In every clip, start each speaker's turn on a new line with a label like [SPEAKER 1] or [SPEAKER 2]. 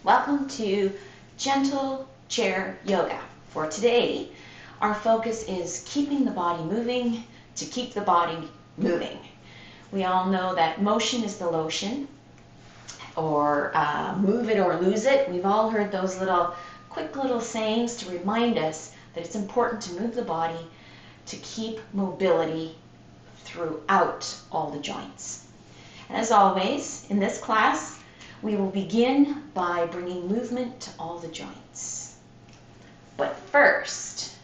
[SPEAKER 1] Welcome to Gentle Chair Yoga. For today, our focus is keeping the body moving to keep the body moving. We all know that motion is the lotion, or move it or lose it. We've all heard those quick little sayings to remind us that it's important to move the body to keep mobility throughout all the joints. And as always, in this class, we will begin by bringing movement to all the joints. But first,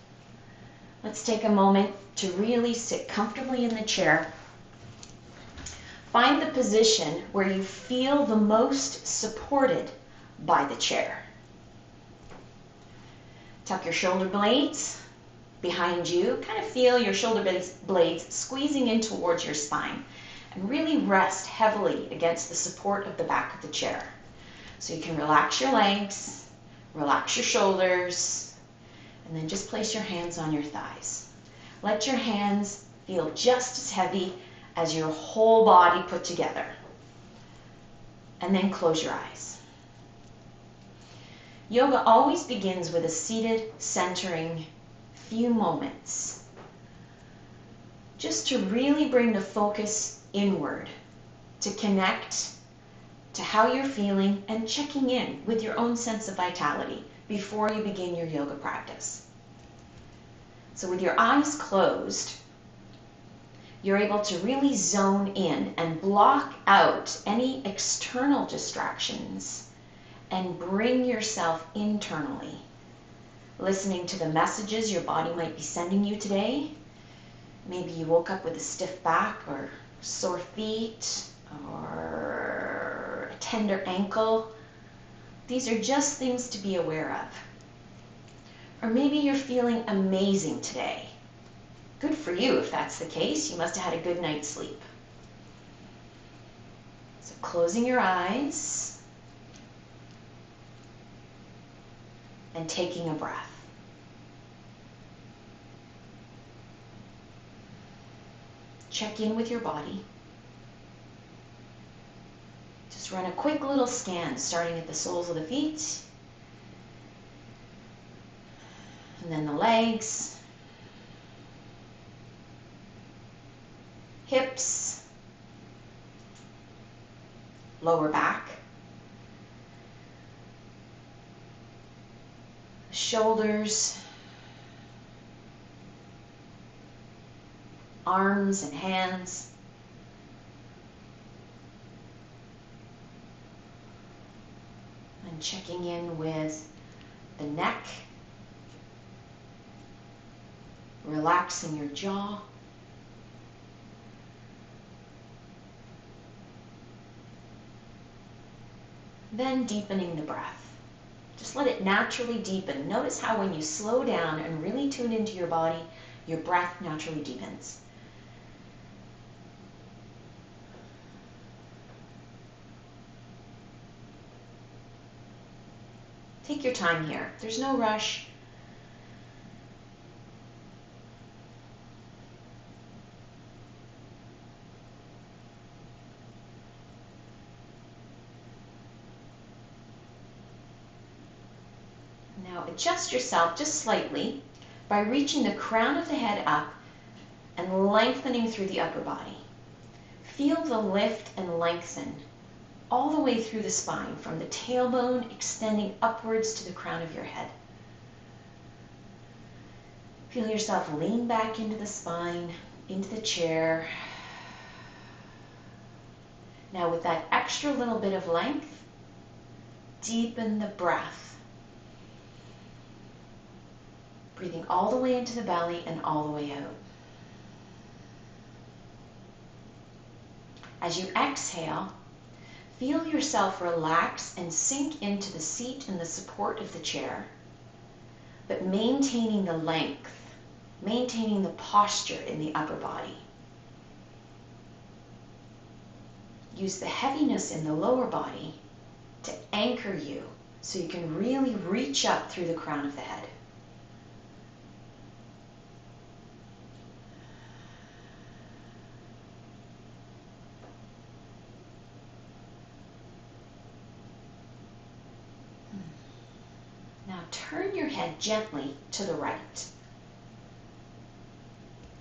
[SPEAKER 1] let's take a moment to really sit comfortably in the chair. Find the position where you feel the most supported by the chair. Tuck your shoulder blades behind you. Kind of feel your shoulder blades squeezing in towards your spine. And really rest heavily against the support of the back of the chair. So you can relax your legs, relax your shoulders, and then just place your hands on your thighs. Let your hands feel just as heavy as your whole body put together. And then close your eyes. Yoga always begins with a seated, centering few moments, just to really bring the focus inward, to connect to how you're feeling and checking in with your own sense of vitality before you begin your yoga practice. So with your eyes closed, you're able to really zone in and block out any external distractions and bring yourself internally, listening to the messages your body might be sending you today. Maybe you woke up with a stiff back or sore feet or a tender ankle. These are just things to be aware of. Or maybe you're feeling amazing today. Good for you if that's the case. You must have had a good night's sleep. So closing your eyes and taking a breath. Check in with your body. Just run a quick little scan, starting at the soles of the feet, and then the legs, hips, lower back, shoulders, arms and hands, and checking in with the neck, relaxing your jaw, then deepening the breath. Just let it naturally deepen. Notice how when you slow down and really tune into your body, your breath naturally deepens. Take your time here. There's no rush. Now adjust yourself just slightly by reaching the crown of the head up and lengthening through the upper body. Feel the lift and lengthen all the way through the spine, from the tailbone extending upwards to the crown of your head. Feel yourself lean back into the spine, into the chair. Now with that extra little bit of length, deepen the breath. Breathing all the way into the belly and all the way out. As you exhale, feel yourself relax and sink into the seat and the support of the chair, but maintaining the length, maintaining the posture in the upper body. Use the heaviness in the lower body to anchor you so you can really reach up through the crown of the head. turn your head gently to the right.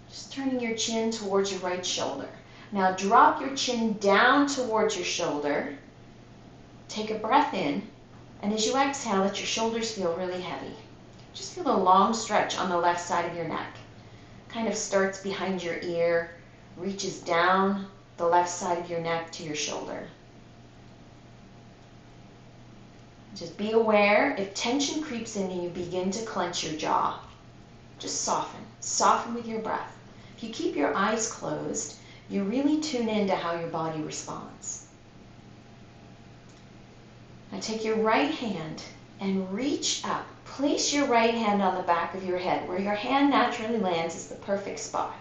[SPEAKER 1] Just turning your chin towards your right shoulder. Now drop your chin down towards your shoulder. Take a breath in, and as you exhale, let your shoulders feel really heavy. Just feel a long stretch on the left side of your neck. Kind of starts behind your ear, reaches down the left side of your neck to your shoulder. Just be aware if tension creeps in and you begin to clench your jaw. Just soften. Soften with your breath. If you keep your eyes closed, you really tune into how your body responds. Now take your right hand and reach up. Place your right hand on the back of your head. Where your hand naturally lands is the perfect spot.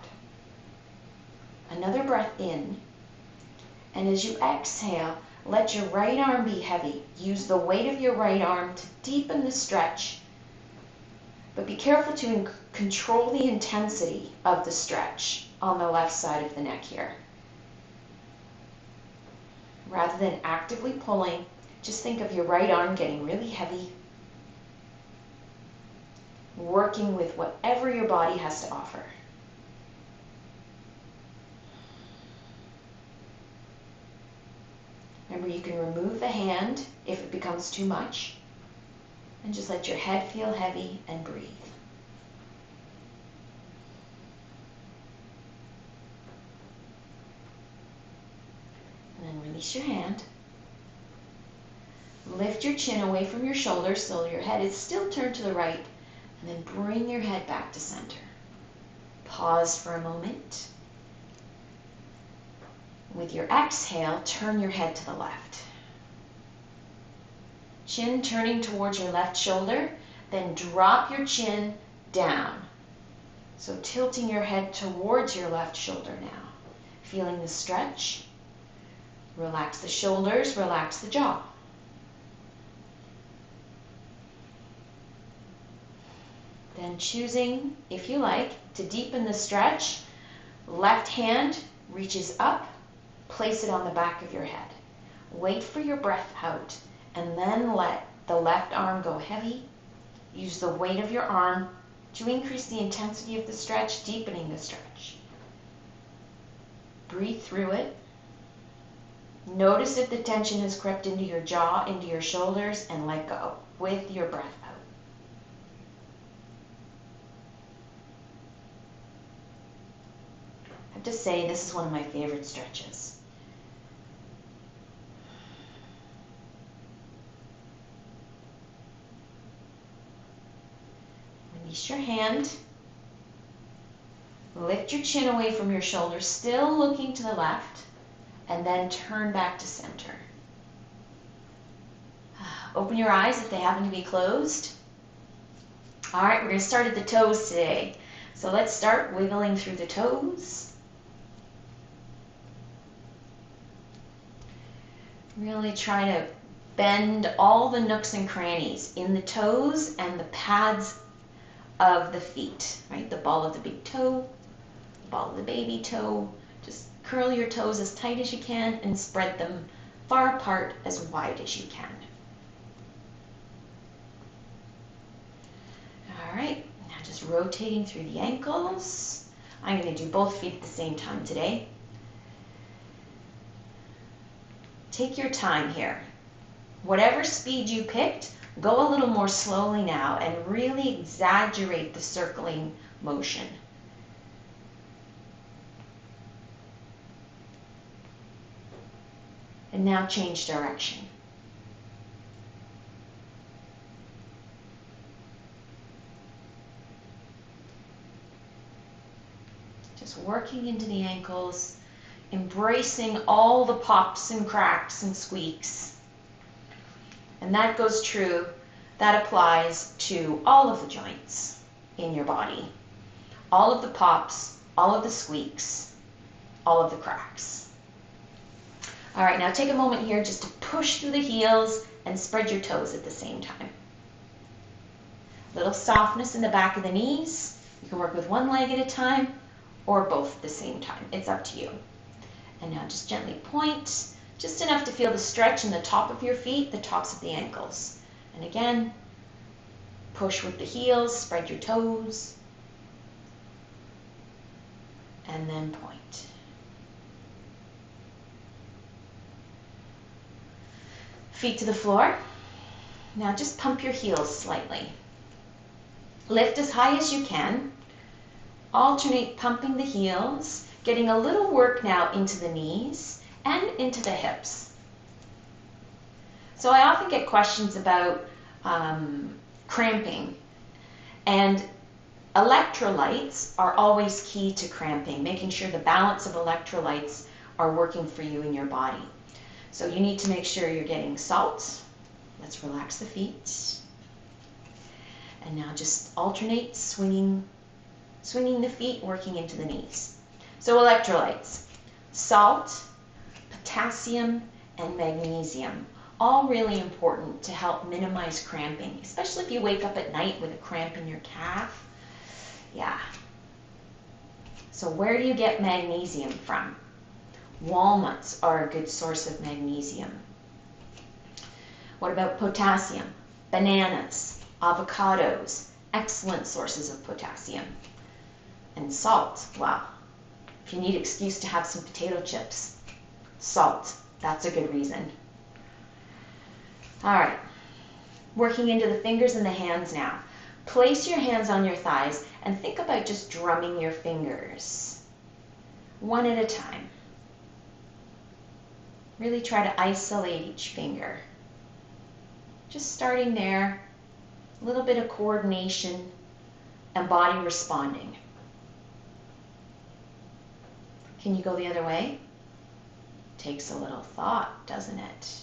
[SPEAKER 1] Another breath in. And as you exhale, let your right arm be heavy. Use the weight of your right arm to deepen the stretch. But be careful to control the intensity of the stretch on the left side of the neck here. Rather than actively pulling, just think of your right arm getting really heavy, working with whatever your body has to offer. Remember, you can remove the hand if it becomes too much, and just let your head feel heavy and breathe. And then release your hand. Lift your chin away from your shoulders so your head is still turned to the right, and then bring your head back to center. Pause for a moment. With your exhale, turn your head to the left. Chin turning towards your left shoulder, then drop your chin down. So tilting your head towards your left shoulder now. Feeling the stretch. Relax the shoulders, relax the jaw. Then choosing, if you like, to deepen the stretch, left hand reaches up, place it on the back of your head. Wait for your breath out, and then let the left arm go heavy. Use the weight of your arm to increase the intensity of the stretch, deepening the stretch. Breathe through it. Notice if the tension has crept into your jaw, into your shoulders, and let go with your breath out. I have to say, this is one of my favorite stretches. Release your hand. Lift your chin away from your shoulders, still looking to the left, and then turn back to center. Open your eyes if they happen to be closed. All right, we're going to start at the toes today. So let's start wiggling through the toes. Really try to bend all the nooks and crannies in the toes and the pads of the feet, right? The ball of the big toe, the ball of the baby toe. Just curl your toes as tight as you can and spread them far apart as wide as you can. All right, now just rotating through the ankles. I'm going to do both feet at the same time today. Take your time here. Whatever speed you picked, go a little more slowly now and really exaggerate the circling motion. And now change direction. Just working into the ankles, embracing all the pops and cracks and squeaks. And that goes true, that applies to all of the joints in your body. All of the pops, all of the squeaks, all of the cracks. All right, now take a moment here just to push through the heels and spread your toes at the same time. Little softness in the back of the knees. You can work with one leg at a time or both at the same time. It's up to you. And now just gently point, just enough to feel the stretch in the top of your feet, the tops of the ankles. And again, Push with the heels, spread your toes, and then point. Feet to the floor. Now just pump your heels slightly. Lift as high as you can. Alternate pumping the heels, getting a little work now into the knees and into the hips. So I often get questions about cramping, and electrolytes are always key to cramping, making sure the balance of electrolytes are working for you in your body. So you need to make sure you're getting salt. Let's relax the feet. And now just alternate swinging the feet, working into the knees. So electrolytes, salt, potassium, and magnesium, all really important to help minimize cramping, especially if you wake up at night with a cramp in your calf. Yeah. So where do you get magnesium from? Walnuts are a good source of magnesium. What about potassium? Bananas, avocados, excellent sources of potassium. And salt, wow. If you need an excuse to have some potato chips, salt, that's a good reason. All right, working into the fingers and the hands now. Place your hands on your thighs and think about just drumming your fingers, one at a time. Really try to isolate each finger. Just starting there, a little bit of coordination and body responding. Can you go the other way? Takes a little thought, doesn't it?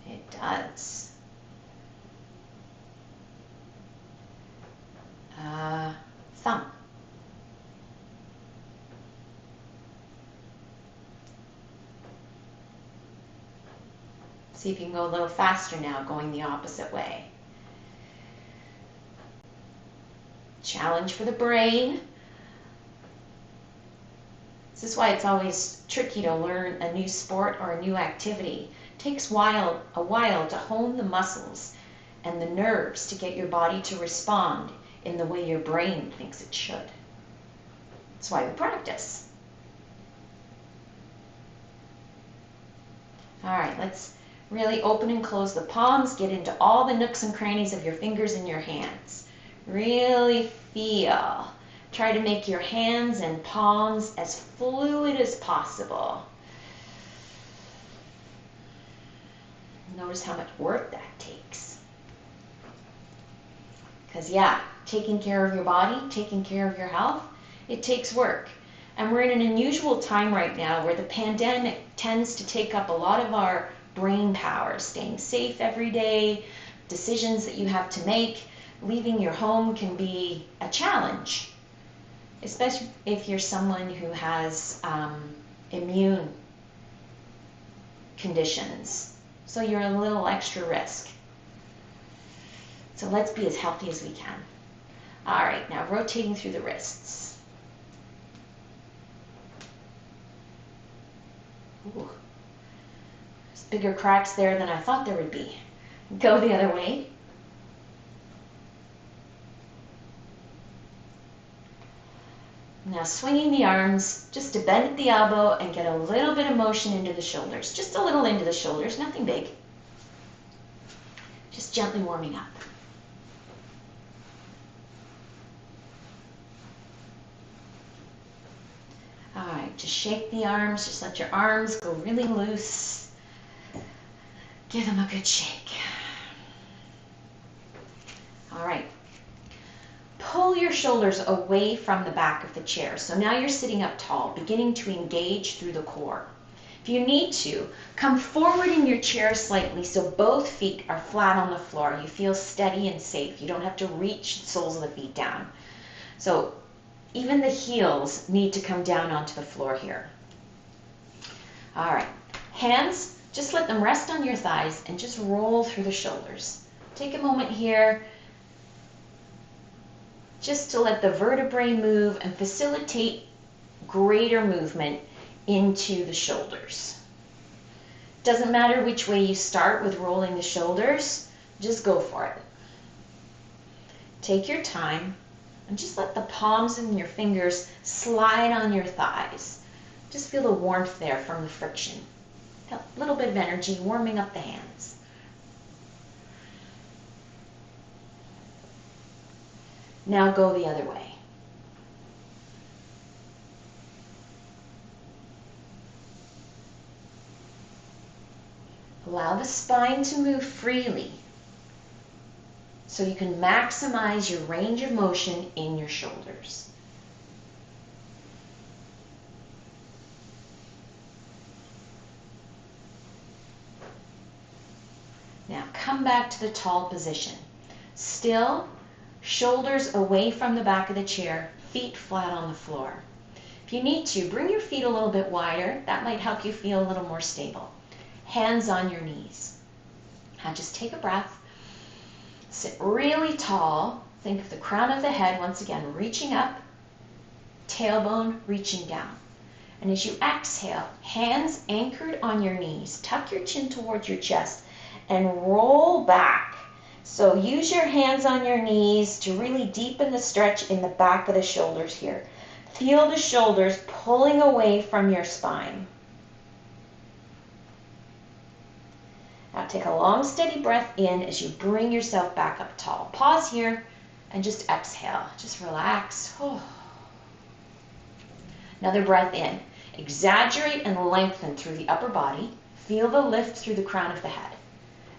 [SPEAKER 1] It does. Thumb. See if you can go a little faster now, going the opposite way. Challenge for the brain. This is why it's always tricky to learn a new sport or a new activity. It takes a while to hone the muscles and the nerves to get your body to respond in the way your brain thinks it should. That's why we practice. All right, let's really open and close the palms, get into all the nooks and crannies of your fingers and your hands. Really feel. Try to make your hands and palms as fluid as possible. Notice how much work that takes. Because yeah, taking care of your body, taking care of your health, it takes work. And we're in an unusual time right now where the pandemic tends to take up a lot of our brain power, staying safe every day, decisions that you have to make. Leaving your home can be a challenge, especially if you're someone who has immune conditions. So you're a little extra risk. So let's be as healthy as we can. All right, now rotating through the wrists. Ooh. There's bigger cracks there than I thought there would be. Go the other way. Now swinging the arms just to bend at the elbow and get a little bit of motion into the shoulders. Just a little into the shoulders, nothing big. Just gently warming up. All right, just shake the arms. Just let your arms go really loose. Give them a good shake. All right. Pull your shoulders away from the back of the chair. So now you're sitting up tall, beginning to engage through the core. If you need to, come forward in your chair slightly so both feet are flat on the floor. You feel steady and safe. You don't have to reach the soles of the feet down. So even the heels need to come down onto the floor here. All right, hands, just let them rest on your thighs and just roll through the shoulders. Take a moment here just to let the vertebrae move and facilitate greater movement into the shoulders. Doesn't matter which way you start with rolling the shoulders, just go for it. Take your time and just let the palms of your fingers slide on your thighs. Just feel the warmth there from the friction. A little bit of energy warming up the hands. Now go the other way. Allow the spine to move freely so you can maximize your range of motion in your shoulders. Now come back to the tall position. Still, shoulders away from the back of the chair, feet flat on the floor. If you need to, bring your feet a little bit wider. That might help you feel a little more stable. Hands on your knees. Now just take a breath. Sit really tall. Think of the crown of the head, once again, reaching up, tailbone reaching down. And as you exhale, hands anchored on your knees, tuck your chin towards your chest and roll back. So use your hands on your knees to really deepen the stretch in the back of the shoulders here. Feel the shoulders pulling away from your spine. Now take a long, steady breath in as you bring yourself back up tall. Pause here and just exhale. Just relax. Another breath in. Exaggerate and lengthen through the upper body. Feel the lift through the crown of the head.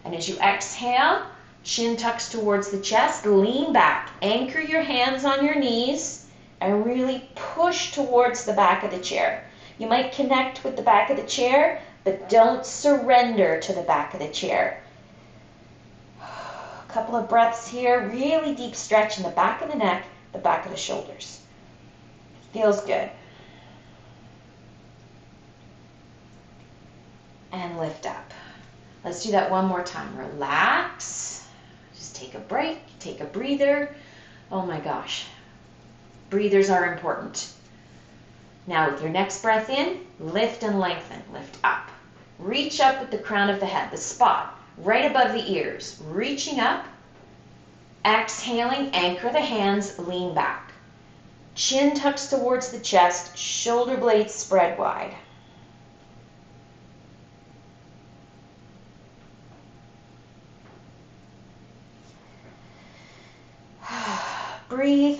[SPEAKER 1] And as you exhale, chin tucks towards the chest, lean back. Anchor your hands on your knees and really push towards the back of the chair. You might connect with the back of the chair, but don't surrender to the back of the chair. A couple of breaths here. Really deep stretch in the back of the neck, the back of the shoulders. Feels good. And lift up. Let's do that one more time. Relax. Just take a break. Take a breather. Oh my gosh. Breathers are important. Now with your next breath in, lift and lengthen. Lift up. Reach up with the crown of the head, the spot right above the ears. Reaching up. Exhaling, anchor the hands, lean back. Chin tucks towards the chest, shoulder blades spread wide. Breathe.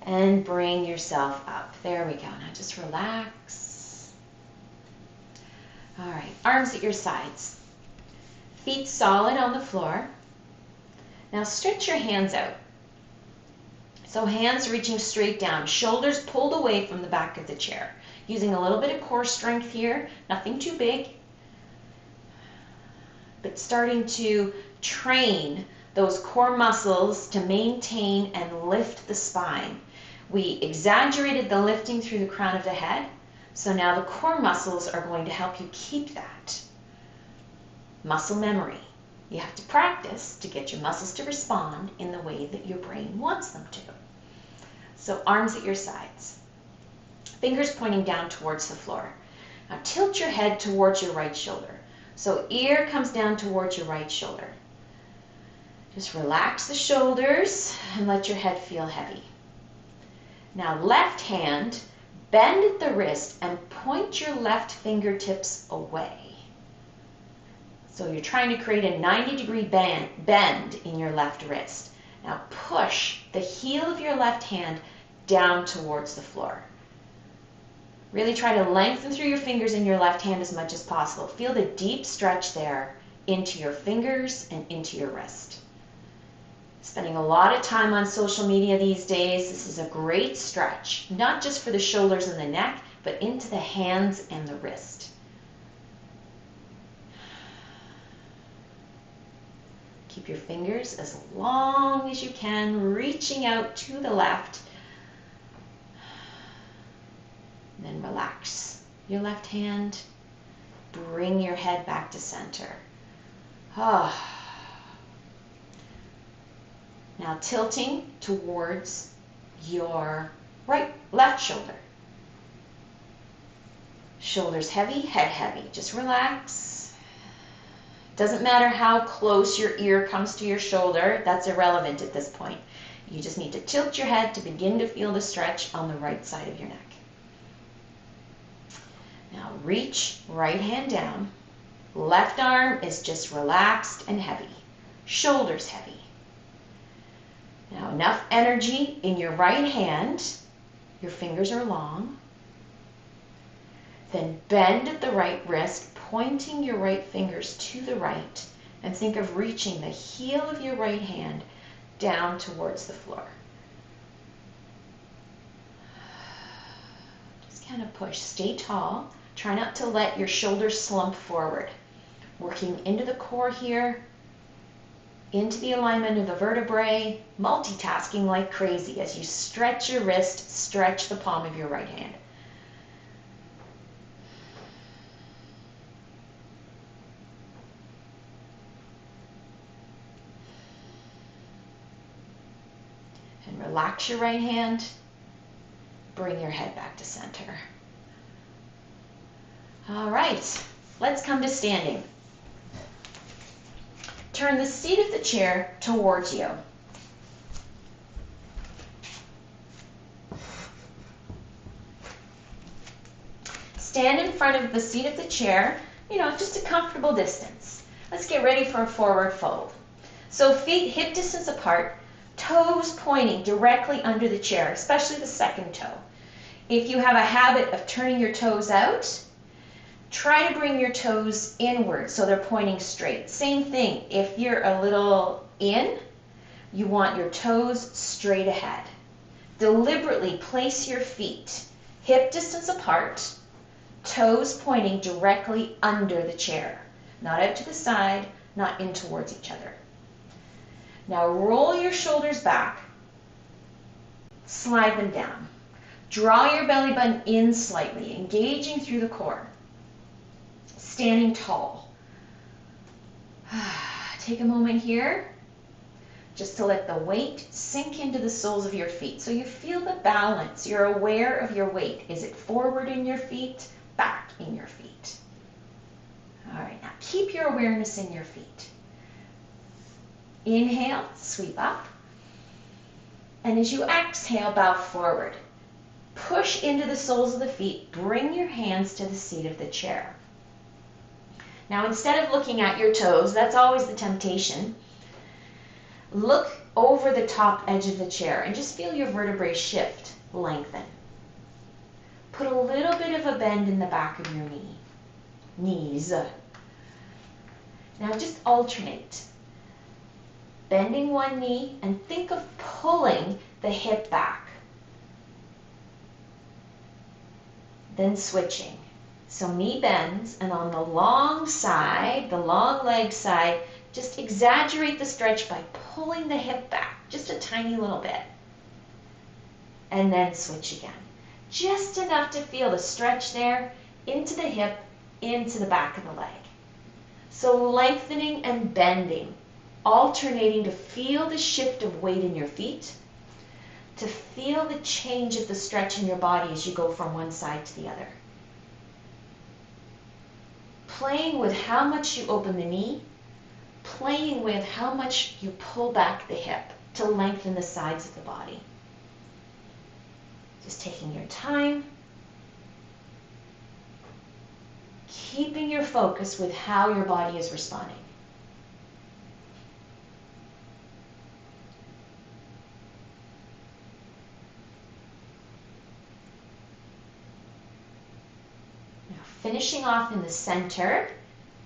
[SPEAKER 1] And bring yourself up. There we go. Now just relax. All right, arms at your sides. Feet solid on the floor. Now stretch your hands out. So hands reaching straight down, shoulders pulled away from the back of the chair. Using a little bit of core strength here, nothing too big, but starting to train those core muscles to maintain and lift the spine. We exaggerated the lifting through the crown of the head, so now the core muscles are going to help you keep that. Muscle memory. You have to practice to get your muscles to respond in the way that your brain wants them to. So arms at your sides. Fingers pointing down towards the floor. Now tilt your head towards your right shoulder. So ear comes down towards your right shoulder. Just relax the shoulders and let your head feel heavy. Now left hand, bend at the wrist and point your left fingertips away. So you're trying to create a 90-degree bend in your left wrist. Now push the heel of your left hand down towards the floor. Really try to lengthen through your fingers in your left hand as much as possible. Feel the deep stretch there into your fingers and into your wrist. Spending a lot of time on social media these days, this is a great stretch, not just for the shoulders and the neck, but into the hands and the wrist. Keep your fingers as long as you can, reaching out to the left. Then relax your left hand. Bring your head back to center. Now tilting towards your left shoulder. Shoulders heavy, head heavy. Just relax. Doesn't matter how close your ear comes to your shoulder. That's irrelevant at this point. You just need to tilt your head to begin to feel the stretch on the right side of your neck. Now reach right hand down. Left arm is just relaxed and heavy. Shoulders heavy. Now enough energy in your right hand. Your fingers are long. Then bend at the right wrist, pointing your right fingers to the right, and think of reaching the heel of your right hand down towards the floor. Just kind of push. Stay tall. Try not to let your shoulders slump forward. Working into the core here, into the alignment of the vertebrae, multitasking like crazy as you stretch your wrist, stretch the palm of your right hand. And relax your right hand. Bring your head back to center. All right, let's come to standing. Turn the seat of the chair towards you. Stand in front of the seat of the chair, just a comfortable distance. Let's get ready for a forward fold. So feet hip distance apart, toes pointing directly under the chair, especially the second toe. If you have a habit of turning your toes out, try to bring your toes inward so they're pointing straight. Same thing, if you're a little in, you want your toes straight ahead. Deliberately place your feet hip distance apart, toes pointing directly under the chair. Not out to the side, not in towards each other. Now roll your shoulders back, slide them down. Draw your belly button in slightly, engaging through the core. Standing tall. Take a moment here just to let the weight sink into the soles of your feet. So you feel the balance. You're aware of your weight. Is it forward in your feet, back in your feet? All right, now keep your awareness in your feet. Inhale, sweep up. And as you exhale, bow forward. Push into the soles of the feet. Bring your hands to the seat of the chair. Now, instead of looking at your toes, that's always the temptation, look over the top edge of the chair and just feel your vertebrae shift, lengthen. Put a little bit of a bend in the back of your knees. Now just alternate. Bending one knee and think of pulling the hip back. Then switching. So knee bends, and on the long side, the long leg side, just exaggerate the stretch by pulling the hip back just a tiny little bit. And then switch again. Just enough to feel the stretch there into the hip, into the back of the leg. So lengthening and bending, alternating to feel the shift of weight in your feet, to feel the change of the stretch in your body as you go from one side to the other. Playing with how much you open the knee, playing with how much you pull back the hip to lengthen the sides of the body. Just taking your time, keeping your focus with how your body is responding. Finishing off in the center,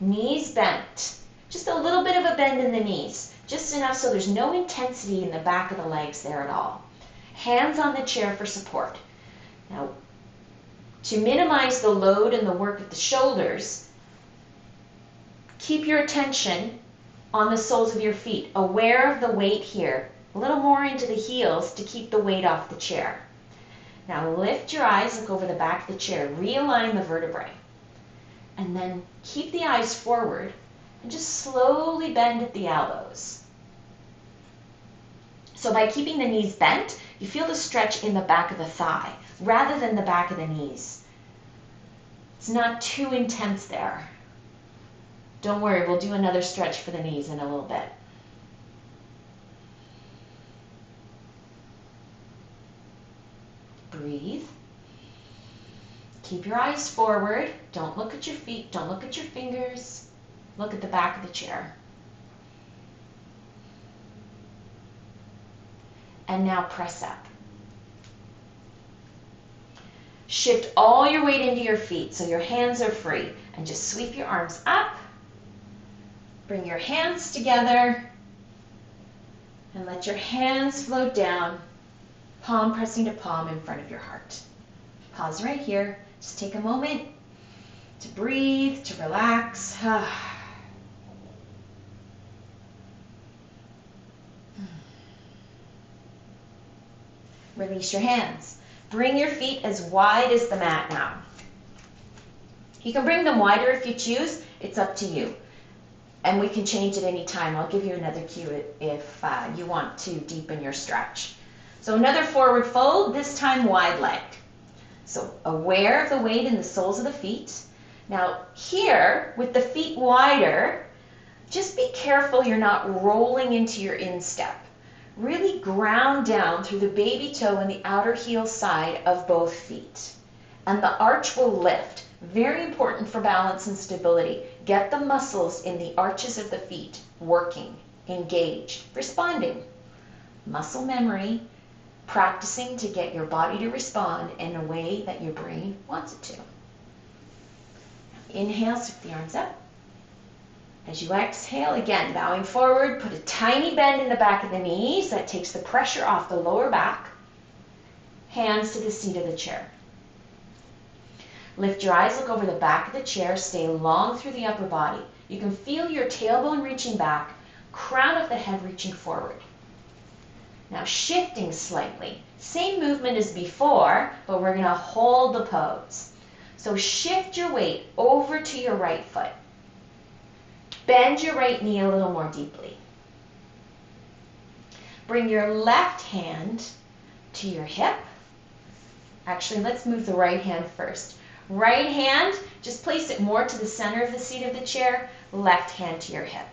[SPEAKER 1] knees bent. Just a little bit of a bend in the knees, just enough so there's no intensity in the back of the legs there at all. Hands on the chair for support. Now, to minimize the load and the work of the shoulders, keep your attention on the soles of your feet, aware of the weight here, a little more into the heels to keep the weight off the chair. Now lift your eyes, look over the back of the chair, realign the vertebrae. And then keep the eyes forward and just slowly bend at the elbows. So by keeping the knees bent, you feel the stretch in the back of the thigh rather than the back of the knees. It's not too intense there. Don't worry, we'll do another stretch for the knees in a little bit. Breathe. Keep your eyes forward. Don't look at your feet. Don't look at your fingers. Look at the back of the chair. And now press up. Shift all your weight into your feet so your hands are free. And just sweep your arms up. Bring your hands together. And let your hands float down, palm pressing to palm in front of your heart. Pause right here. Just take a moment to breathe, to relax. Release your hands. Bring your feet as wide as the mat now. You can bring them wider if you choose. It's up to you. And we can change at any time. I'll give you another cue if you want to deepen your stretch. So another forward fold, this time wide leg. So aware of the weight in the soles of the feet. Now here, with the feet wider, just be careful you're not rolling into your instep. Really ground down through the baby toe and the outer heel side of both feet. And the arch will lift. Very important for balance and stability. Get the muscles in the arches of the feet working, engaged, responding. Muscle memory, practicing to get your body to respond in a way that your brain wants it to. Inhale, sweep the arms up. As you exhale, again, bowing forward, put a tiny bend in the back of the knees. That takes the pressure off the lower back. Hands to the seat of the chair. Lift your eyes, look over the back of the chair, stay long through the upper body. You can feel your tailbone reaching back, crown of the head reaching forward. Now shifting slightly. Same movement as before, but we're going to hold the pose. So shift your weight over to your right foot. Bend your right knee a little more deeply. Bring your left hand to your hip. Actually, let's move the right hand first. Right hand, just place it more to the center of the seat of the chair. Left hand to your hip.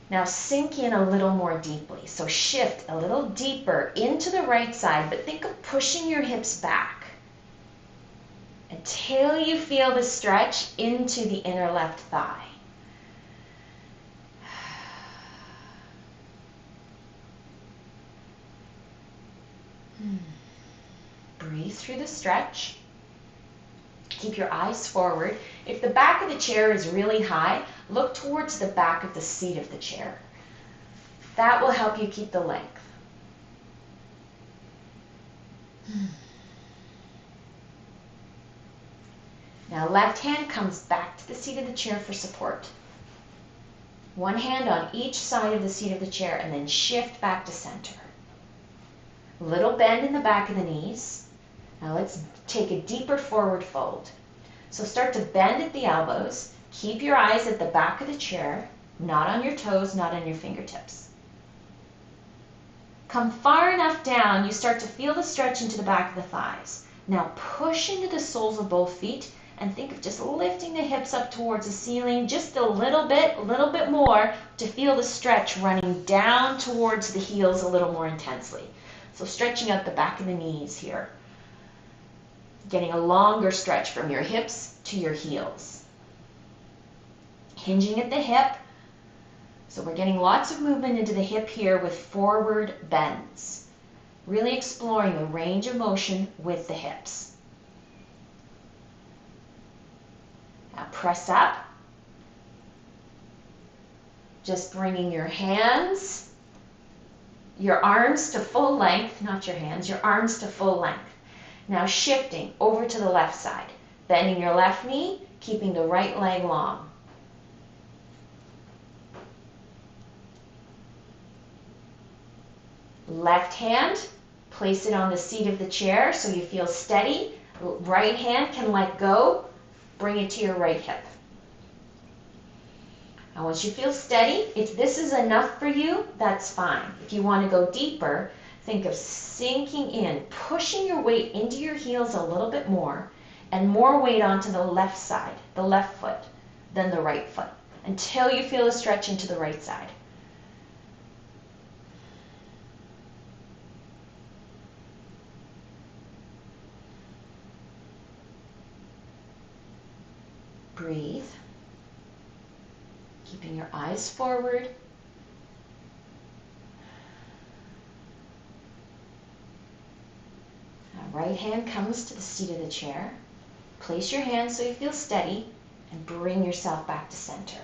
[SPEAKER 1] Now sink in a little more deeply. So shift a little deeper into the right side, but think of pushing your hips back until you feel the stretch into the inner left thigh. Breathe through the stretch. Keep your eyes forward. If the back of the chair is really high, look towards the back of the seat of the chair. That will help you keep the length. Now left hand comes back to the seat of the chair for support. One hand on each side of the seat of the chair and then shift back to center. Little bend in the back of the knees. Now let's take a deeper forward fold. So start to bend at the elbows. Keep your eyes at the back of the chair, not on your toes, not on your fingertips. Come far enough down, you start to feel the stretch into the back of the thighs. Now push into the soles of both feet and think of just lifting the hips up towards the ceiling just a little bit more to feel the stretch running down towards the heels a little more intensely. So stretching out the back of the knees here. Getting a longer stretch from your hips to your heels. Hinging at the hip. So we're getting lots of movement into the hip here with forward bends. Really exploring the range of motion with the hips. Now press up. Just bringing your hands, your arms to full length, not your hands, your arms to full length. Now shifting over to the left side, bending your left knee, keeping the right leg long. Left hand, place it on the seat of the chair so you feel steady. Right hand can let go, bring it to your right hip. Now once you feel steady, if this is enough for you, that's fine. If you want to go deeper, think of sinking in, pushing your weight into your heels a little bit more, and more weight onto the left side, the left foot, than the right foot, until you feel a stretch into the right side. Breathe, keeping your eyes forward. Now, right hand comes to the seat of the chair. Place your hands so you feel steady and bring yourself back to center.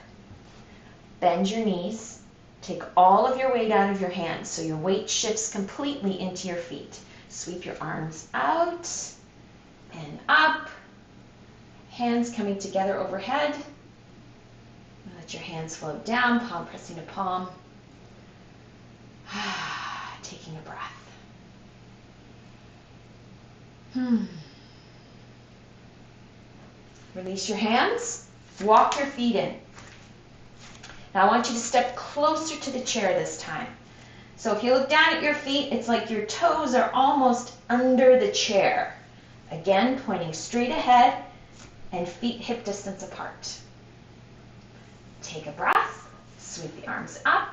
[SPEAKER 1] Bend your knees. Take all of your weight out of your hands so your weight shifts completely into your feet. Sweep your arms out and up. Hands coming together overhead. Let your hands float down, palm pressing to palm. Taking a breath. Release your hands. Walk your feet in. Now I want you to step closer to the chair this time. So if you look down at your feet, it's like your toes are almost under the chair. Again, pointing straight ahead and feet hip distance apart. Take a breath, sweep the arms up,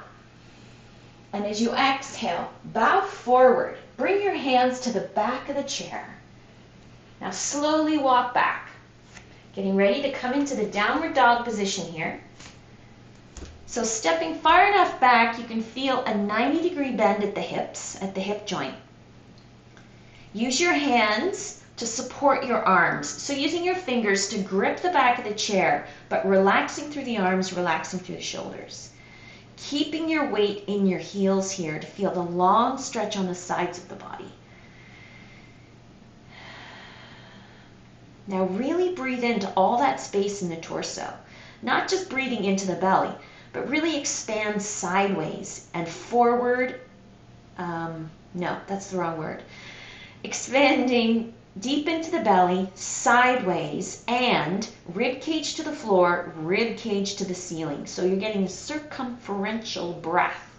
[SPEAKER 1] and as you exhale, bow forward. Bring your hands to the back of the chair. Now slowly walk back, getting ready to come into the downward dog position here. So stepping far enough back, you can feel a 90-degree bend at the hips, at the hip joint. Use your hands to support your arms. So using your fingers to grip the back of the chair, but relaxing through the arms, relaxing through the shoulders. Keeping your weight in your heels here to feel the long stretch on the sides of the body. Now really breathe into all that space in the torso. Not just breathing into the belly, but really expand sideways and forward. No, that's the wrong word. Expanding deep into the belly, sideways, and rib cage to the floor, rib cage to the ceiling. So you're getting a circumferential breath.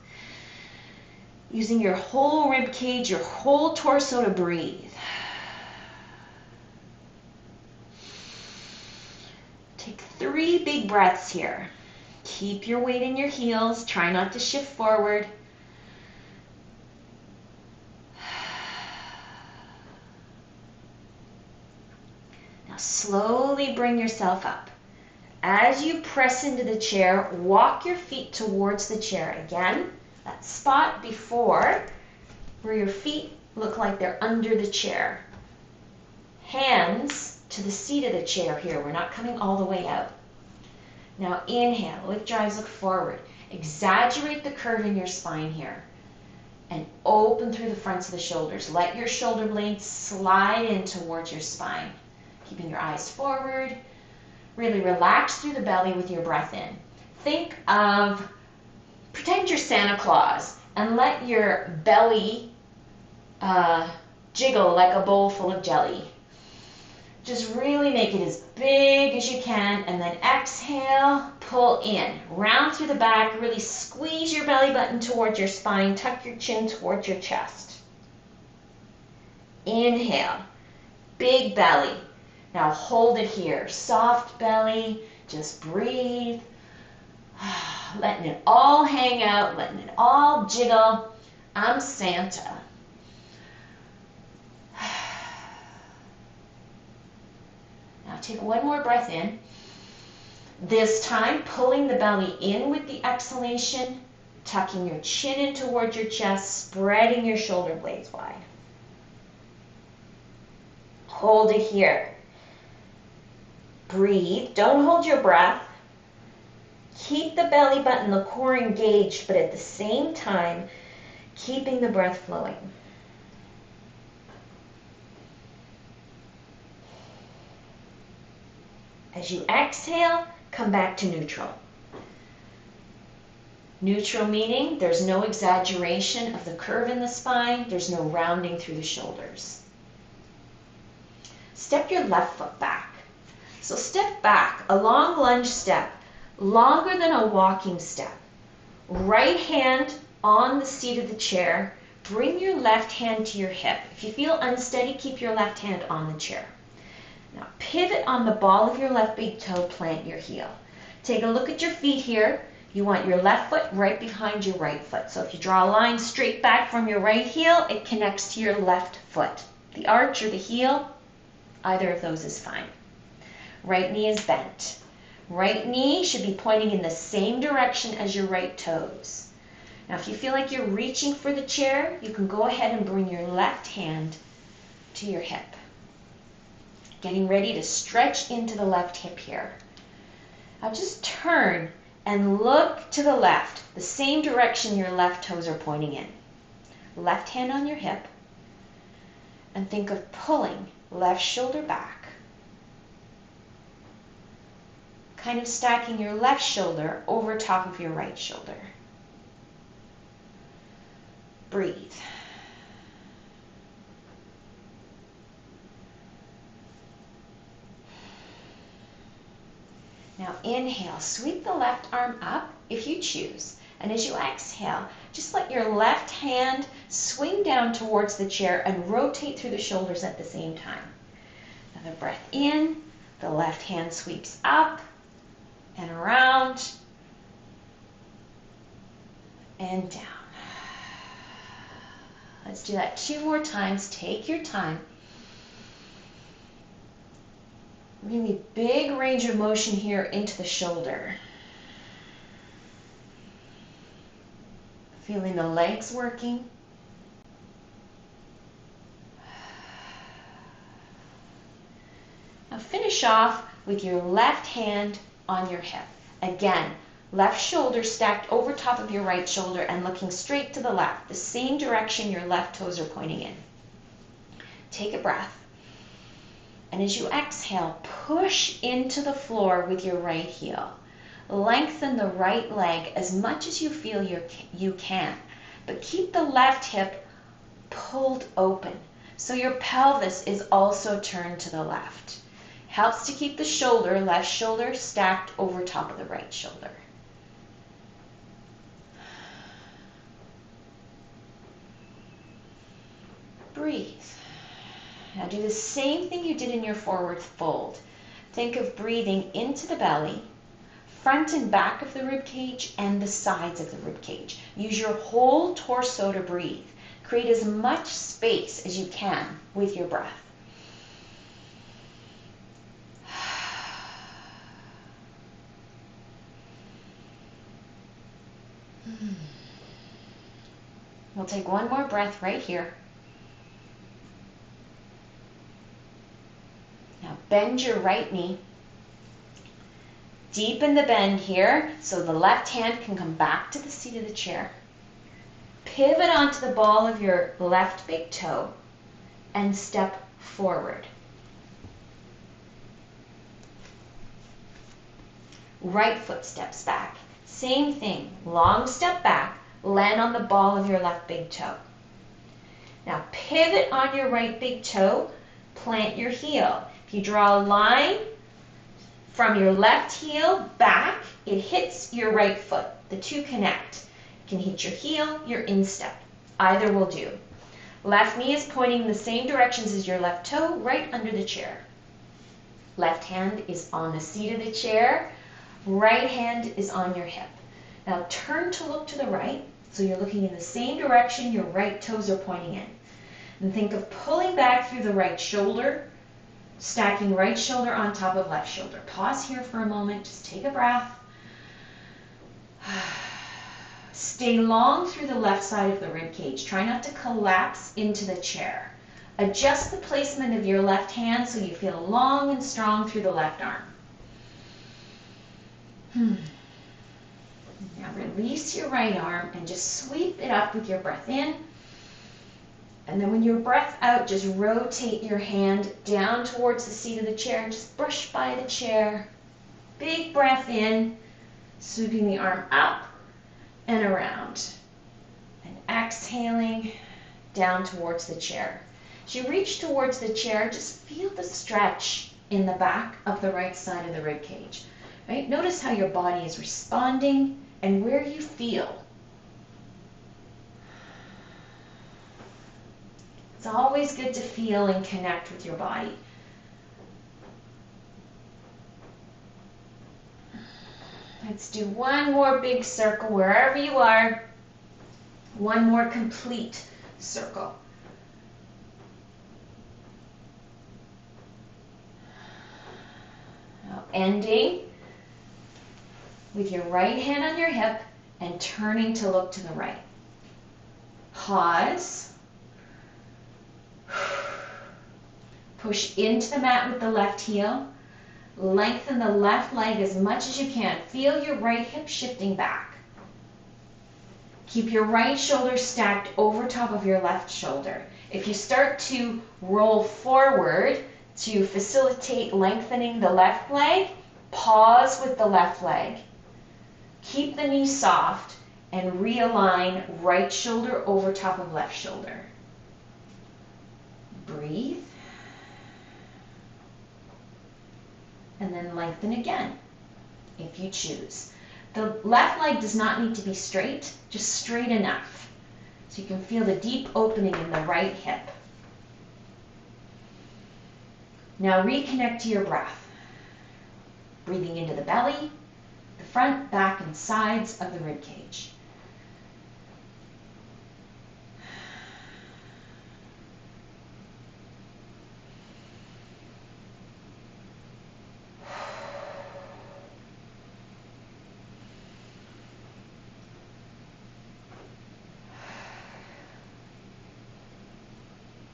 [SPEAKER 1] Using your whole rib cage, your whole torso to breathe. Take 3 big breaths here. Keep your weight in your heels. Try not to shift forward. Now slowly bring yourself up. As you press into the chair, walk your feet towards the chair. Again, that spot before where your feet look like they're under the chair. Hands to the seat of the chair here. We're not coming all the way out. Now inhale, lift your eyes, look forward. Exaggerate the curve in your spine here. And open through the fronts of the shoulders. Let your shoulder blades slide in towards your spine. Keeping your eyes forward. Really relax through the belly with your breath in. Think of, pretend you're Santa Claus and let your belly jiggle like a bowl full of jelly. Just really make it as big as you can, and then exhale, pull in. Round through the back, really squeeze your belly button towards your spine, tuck your chin towards your chest. Inhale, big belly. Now hold it here, soft belly, just breathe. Letting it all hang out, letting it all jiggle. I'm Santa. Now take one more breath in. This time, pulling the belly in with the exhalation, tucking your chin in towards your chest, spreading your shoulder blades wide. Hold it here. Breathe. Don't hold your breath. Keep the belly button, the core engaged, but at the same time, keeping the breath flowing. As you exhale, come back to neutral. Neutral meaning there's no exaggeration of the curve in the spine, there's no rounding through the shoulders. Step your left foot back. So step back, a long lunge step, longer than a walking step. Right hand on the seat of the chair. Bring your left hand to your hip. If you feel unsteady, keep your left hand on the chair. Now pivot on the ball of your left big toe, plant your heel. Take a look at your feet here. You want your left foot right behind your right foot. So if you draw a line straight back from your right heel, it connects to your left foot. The arch or the heel, either of those is fine. Right knee is bent. Right knee should be pointing in the same direction as your right toes. Now if you feel like you're reaching for the chair, you can go ahead and bring your left hand to your hip. Getting ready to stretch into the left hip here. Now just turn and look to the left, the same direction your left toes are pointing in. Left hand on your hip, and think of pulling left shoulder back. Kind of stacking your left shoulder over top of your right shoulder. Breathe. Now inhale, sweep the left arm up if you choose. And as you exhale, just let your left hand swing down towards the chair and rotate through the shoulders at the same time. Another breath in, the left hand sweeps up and around and down. Let's do that 2 more times. Take your time. Really big range of motion here into the shoulder. Feeling the legs working. Now finish off with your left hand on your hip. Again, left shoulder stacked over top of your right shoulder and looking straight to the left, the same direction your left toes are pointing in. Take a breath. And as you exhale, push into the floor with your right heel. Lengthen the right leg as much as you feel you can, but keep the left hip pulled open so your pelvis is also turned to the left. Helps to keep the shoulder, left shoulder, stacked over top of the right shoulder. Breathe. Now do the same thing you did in your forward fold. Think of breathing into the belly, front and back of the rib cage, and the sides of the rib cage. Use your whole torso to breathe. Create as much space as you can with your breath. We'll take one more breath right here. Now bend your right knee. Deepen the bend here so the left hand can come back to the seat of the chair. Pivot onto the ball of your left big toe and step forward. Right foot steps back. Same thing, long step back, land on the ball of your left big toe. Now pivot on your right big toe, plant your heel. If you draw a line from your left heel back, it hits your right foot. The two connect. It can hit your heel, your instep. Either will do. Left knee is pointing in the same directions as your left toe, right under the chair. Left hand is on the seat of the chair. Right hand is on your hip. Now turn to look to the right, so you're looking in the same direction your right toes are pointing in. And think of pulling back through the right shoulder, stacking right shoulder on top of left shoulder. Pause here for a moment, just take a breath. Stay long through the left side of the rib cage. Try not to collapse into the chair. Adjust the placement of your left hand so you feel long and strong through the left arm. Now release your right arm and just sweep it up with your breath in. And then when your breath out, just rotate your hand down towards the seat of the chair and just brush by the chair. Big breath in, sweeping the arm up and around. And exhaling down towards the chair. As you reach towards the chair, just feel the stretch in the back of the right side of the rib cage. Right? Notice how your body is responding and where you feel. It's always good to feel and connect with your body. Let's do one more big circle wherever you are. One more complete circle. Now ending with your right hand on your hip and turning to look to the right. Pause. Push into the mat with the left heel. Lengthen the left leg as much as you can. Feel your right hip shifting back. Keep your right shoulder stacked over top of your left shoulder. If you start to roll forward to facilitate lengthening the left leg, pause with the left leg. Keep the knee soft and realign right shoulder over top of left shoulder. Breathe. And then lengthen again, if you choose. The left leg does not need to be straight, just straight enough. So you can feel the deep opening in the right hip. Now reconnect to your breath. Breathing into the belly, the front, back, and sides of the rib cage.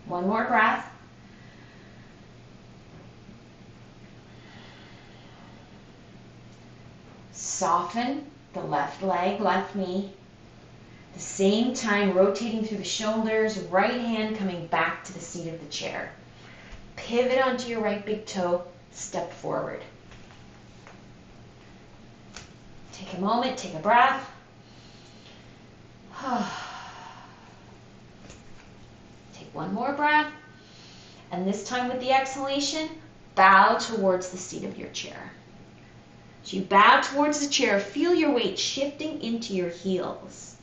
[SPEAKER 1] One more breath. Soften the left leg, left knee. At the same time, rotating through the shoulders, right hand coming back to the seat of the chair. Pivot onto your right big toe, step forward. Take a moment, take a breath. Take one more breath. And this time with the exhalation, bow towards the seat of your chair. So you bow towards the chair, feel your weight shifting into your heels.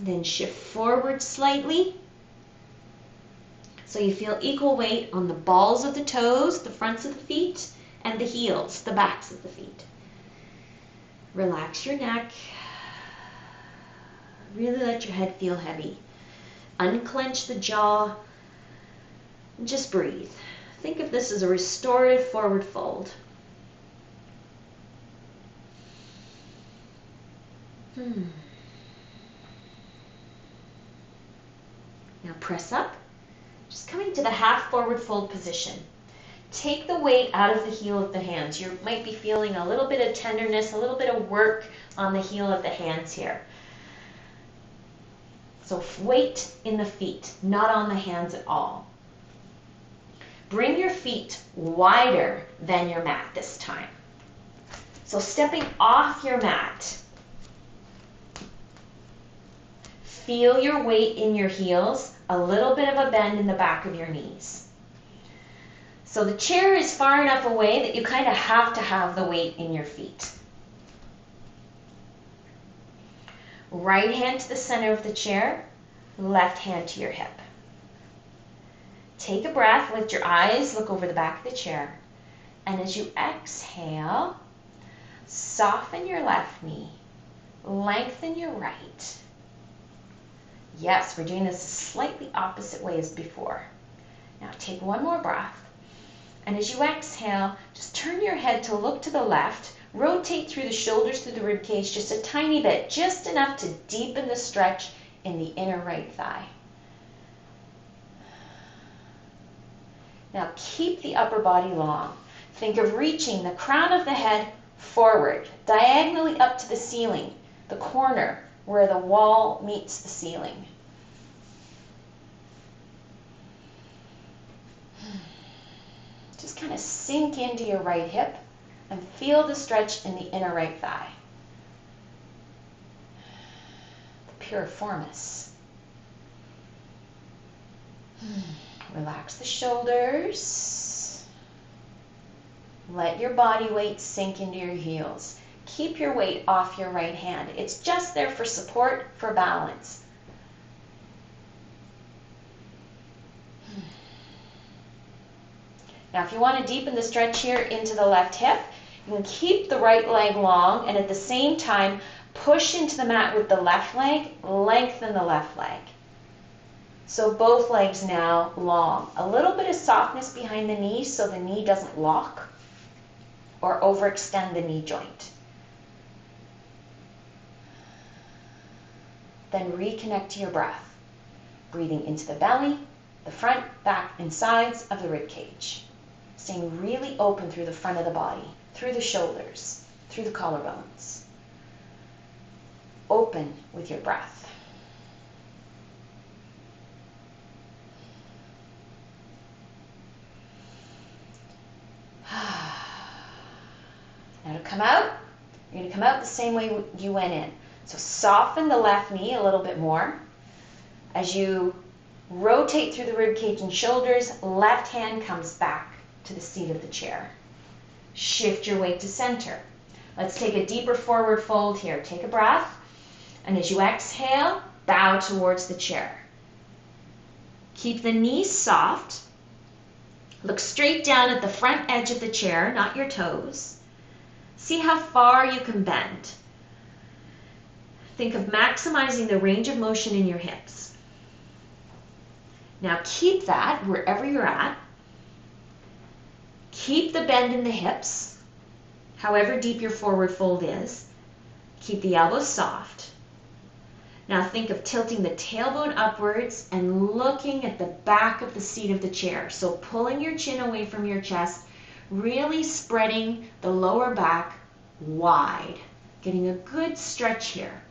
[SPEAKER 1] Then shift forward slightly. So you feel equal weight on the balls of the toes, the fronts of the feet, and the heels, the backs of the feet. Relax your neck. Really let your head feel heavy. Unclench the jaw. And just breathe. Think of this as a restorative forward fold. Now press up. Just coming to the half forward fold position. Take the weight out of the heel of the hands. You might be feeling a little bit of tenderness, a little bit of work on the heel of the hands here. So weight in the feet, not on the hands at all. Bring your feet wider than your mat this time. So stepping off your mat. Feel your weight in your heels, a little bit of a bend in the back of your knees. So the chair is far enough away that you kind of have to have the weight in your feet. Right hand to the center of the chair, left hand to your hip. Take a breath, lift your eyes, look over the back of the chair. And as you exhale, soften your left knee, lengthen your right. Yes, we're doing this a slightly opposite way as before. Now take one more breath. And as you exhale, just turn your head to look to the left, rotate through the shoulders, through the rib cage just a tiny bit, just enough to deepen the stretch in the inner right thigh. Now keep the upper body long. Think of reaching the crown of the head forward, diagonally up to the ceiling, the corner where the wall meets the ceiling. Just kind of sink into your right hip and feel the stretch in the inner right thigh. The piriformis. Relax the shoulders. Let your body weight sink into your heels. Keep your weight off your right hand. It's just there for support, for balance. Now if you want to deepen the stretch here into the left hip, You can keep the right leg long and at the same time push into the mat with the left leg, lengthen the left leg. So both legs now long. A little bit of softness behind the knees so the knee doesn't lock or overextend the knee joint. Then reconnect to your breath, breathing into the belly, the front, back, and sides of the rib cage. Staying really open through the front of the body, through the shoulders, through the collarbones. Open with your breath. Now to come out, you're going to come out the same way you went in. So soften the left knee a little bit more. As you rotate through the rib cage and shoulders, left hand comes back to the seat of the chair. Shift your weight to center. Let's take a deeper forward fold here. Take a breath, and as you exhale, bow towards the chair. Keep the knees soft. Look straight down at the front edge of the chair, not your toes. See how far you can bend. Think of maximizing the range of motion in your hips. Now keep that wherever you're at. Keep the bend in the hips, however deep your forward fold is. Keep the elbows soft. Now think of tilting the tailbone upwards and looking at the back of the seat of the chair. So pulling your chin away from your chest, really spreading the lower back wide, getting a good stretch here.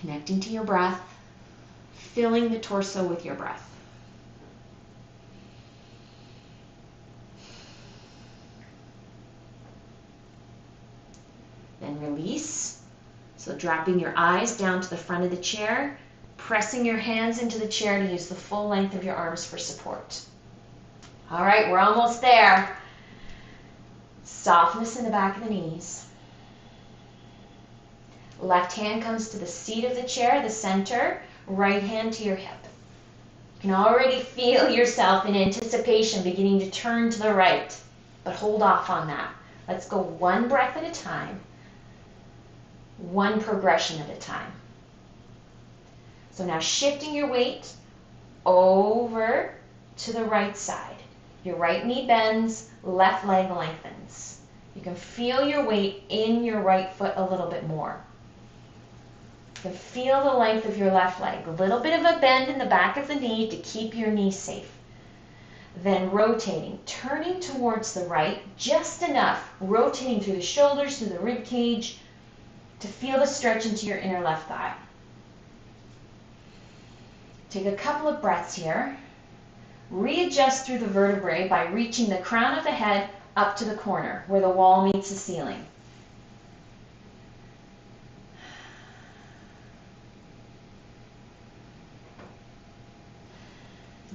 [SPEAKER 1] Connecting to your breath, filling the torso with your breath. Then release. So dropping your eyes down to the front of the chair, pressing your hands into the chair to use the full length of your arms for support. All right, we're almost there. Softness in the back of the knees. Left hand comes to the seat of the chair, the center, right hand to your hip. You can already feel yourself in anticipation beginning to turn to the right, but hold off on that. Let's go one breath at a time, one progression at a time. So now shifting your weight over to the right side. Your right knee bends, left leg lengthens. You can feel your weight in your right foot a little bit more. You can feel the length of your left leg. A little bit of a bend in the back of the knee to keep your knee safe. Then rotating, turning towards the right, just enough, rotating through the shoulders, through the rib cage, to feel the stretch into your inner left thigh. Take a couple of breaths here. Readjust through the vertebrae by reaching the crown of the head up to the corner where the wall meets the ceiling.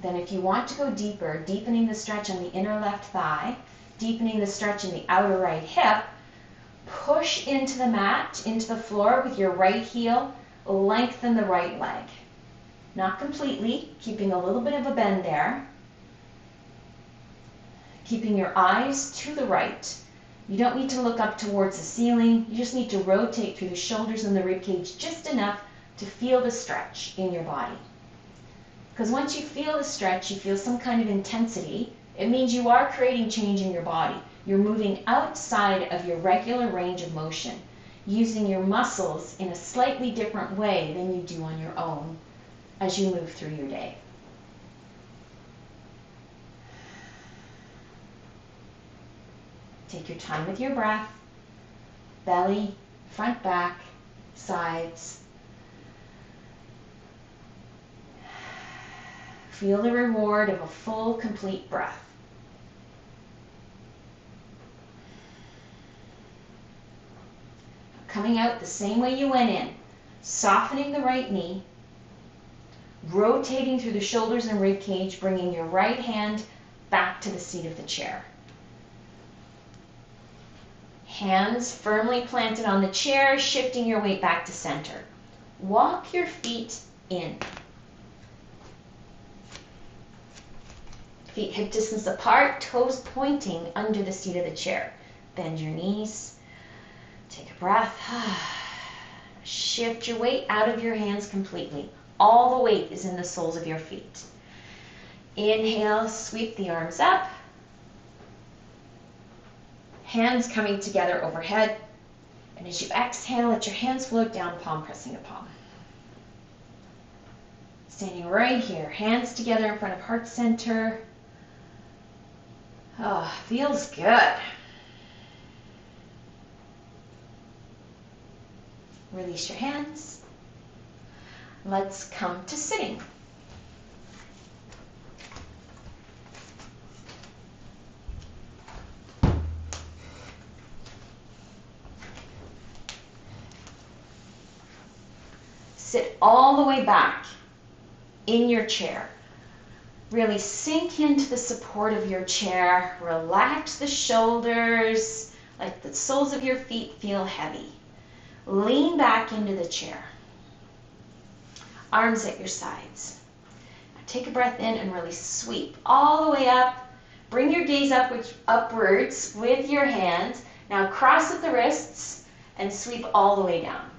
[SPEAKER 1] Then if you want to go deeper, deepening the stretch on the inner left thigh, deepening the stretch in the outer right hip, push into the mat, into the floor with your right heel, lengthen the right leg. Not completely, keeping a little bit of a bend there. Keeping your eyes to the right. You don't need to look up towards the ceiling. You just need to rotate through the shoulders and the rib cage just enough to feel the stretch in your body. Because once you feel the stretch, you feel some kind of intensity, it means you are creating change in your body. You're moving outside of your regular range of motion, using your muscles in a slightly different way than you do on your own as you move through your day. Take your time with your breath, belly, front, back, sides. Feel the reward of a full, complete breath. Coming out the same way you went in, softening the right knee, rotating through the shoulders and rib cage, bringing your right hand back to the seat of the chair. Hands firmly planted on the chair, shifting your weight back to center. Walk your feet in. Feet hip distance apart, toes pointing under the seat of the chair. Bend your knees. Take a breath. Shift your weight out of your hands completely. All the weight is in the soles of your feet. Inhale, sweep the arms up. Hands coming together overhead. And as you exhale, let your hands float down, palm pressing a palm. Standing right here, hands together in front of heart center. Oh, feels good. Release your hands. Let's come to sitting. Sit all the way back in your chair. Really sink into the support of your chair. Relax the shoulders. Let the soles of your feet feel heavy. Lean back into the chair. Arms at your sides. Now take a breath in and really sweep all the way up. Bring your gaze upwards with your hands. Now cross at the wrists and sweep all the way down.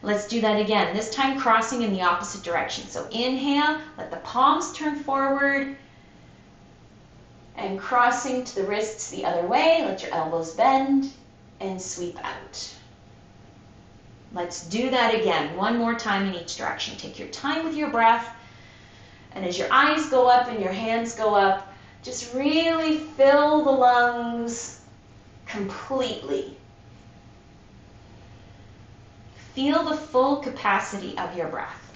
[SPEAKER 1] Let's do that again, this time crossing in the opposite direction. So inhale, let the palms turn forward, and crossing to the wrists the other way, let your elbows bend, and sweep out. Let's do that again, one more time in each direction. Take your time with your breath, and as your eyes go up and your hands go up, just really fill the lungs completely. Feel the full capacity of your breath.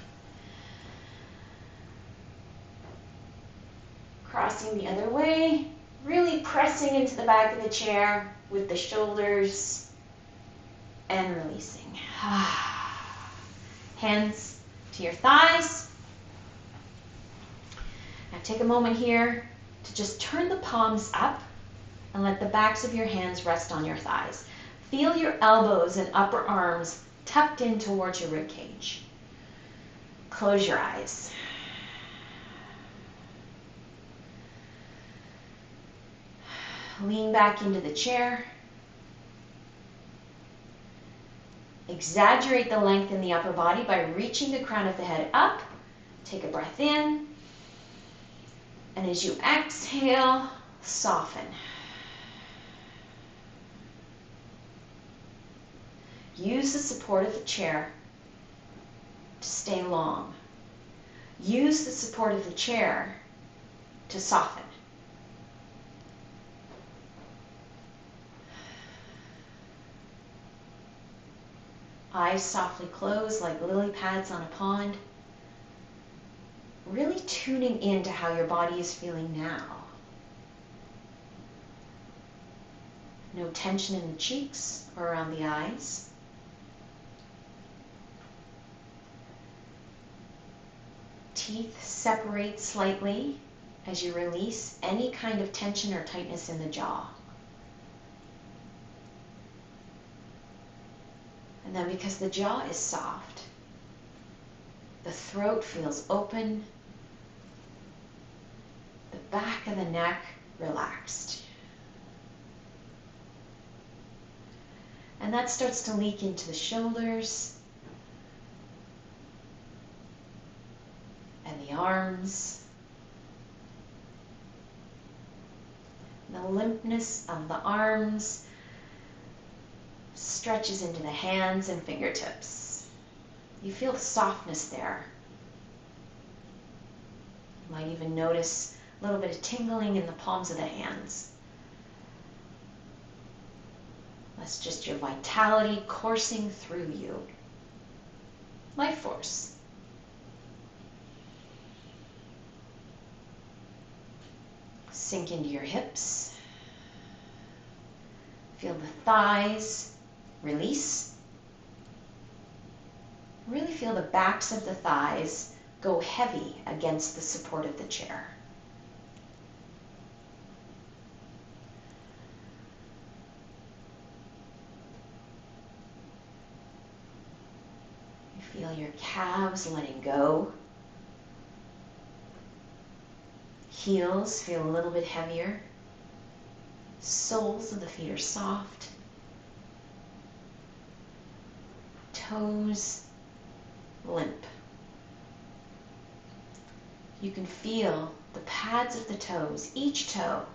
[SPEAKER 1] Crossing the other way, really pressing into the back of the chair with the shoulders and releasing. Hands to your thighs. Now take a moment here to just turn the palms up and let the backs of your hands rest on your thighs. Feel your elbows and upper arms tucked in towards your rib cage. Close your eyes. Lean back into the chair. Exaggerate the length in the upper body by reaching the crown of the head up. Take a breath in. And as you exhale, soften. Use the support of the chair to stay long. Use the support of the chair to soften. Eyes softly closed like lily pads on a pond. Really tuning into how your body is feeling now. No tension in the cheeks or around the eyes. Teeth separate slightly as you release any kind of tension or tightness in the jaw. And then because the jaw is soft, the throat feels open, the back of the neck relaxed. And that starts to leak into the shoulders and the arms. The limpness of the arms stretches into the hands and fingertips. You feel softness there. You might even notice a little bit of tingling in the palms of the hands. That's just your vitality coursing through you. Life force. Sink into your hips. Feel the thighs release. Really feel the backs of the thighs go heavy against the support of the chair. You feel your calves letting go. Heels feel a little bit heavier. Soles of the feet are soft. Toes limp. You can feel the pads of the toes, each toe,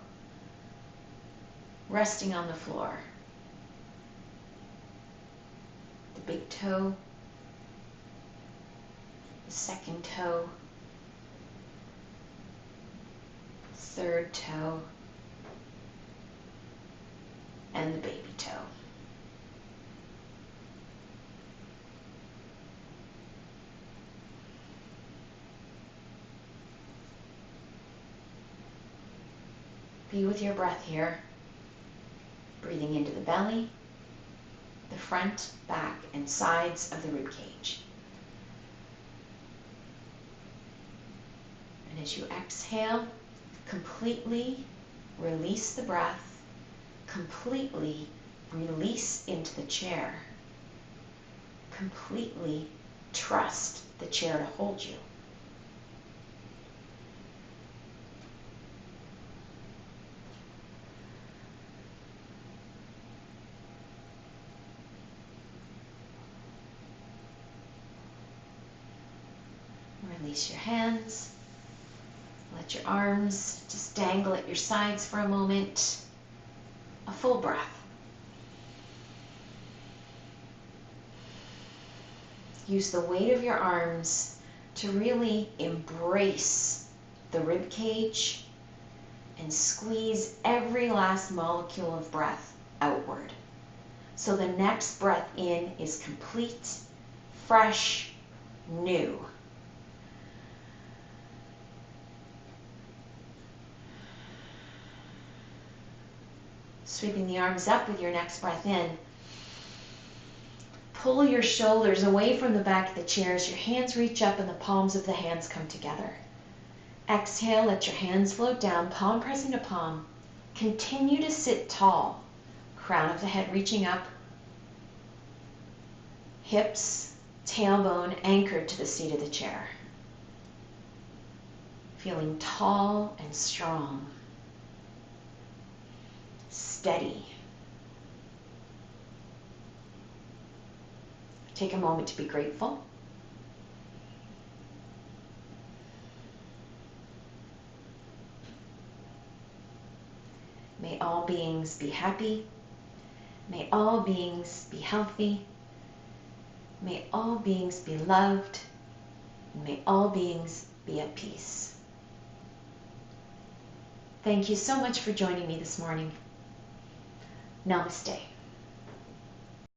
[SPEAKER 1] resting on the floor. The big toe, the second toe, third toe, and the baby toe. Be with your breath here, breathing into the belly, the front, back, and sides of the rib cage. And as you exhale, completely release the breath, completely release into the chair, completely trust the chair to hold you. Release your hands. Let your arms just dangle at your sides for a moment. A full breath. Use the weight of your arms to really embrace the rib cage and squeeze every last molecule of breath outward. So the next breath in is complete, fresh, new. Sweeping the arms up with your next breath in. Pull your shoulders away from the back of the chair as your hands reach up and the palms of the hands come together. Exhale, let your hands float down, palm pressing to palm. Continue to sit tall, crown of the head reaching up, hips, tailbone anchored to the seat of the chair. Feeling tall and strong, steady. Take a moment to be grateful. May all beings be happy. May all beings be healthy. May all beings be loved. And may all beings be at peace. Thank you so much for joining me this morning. Namaste.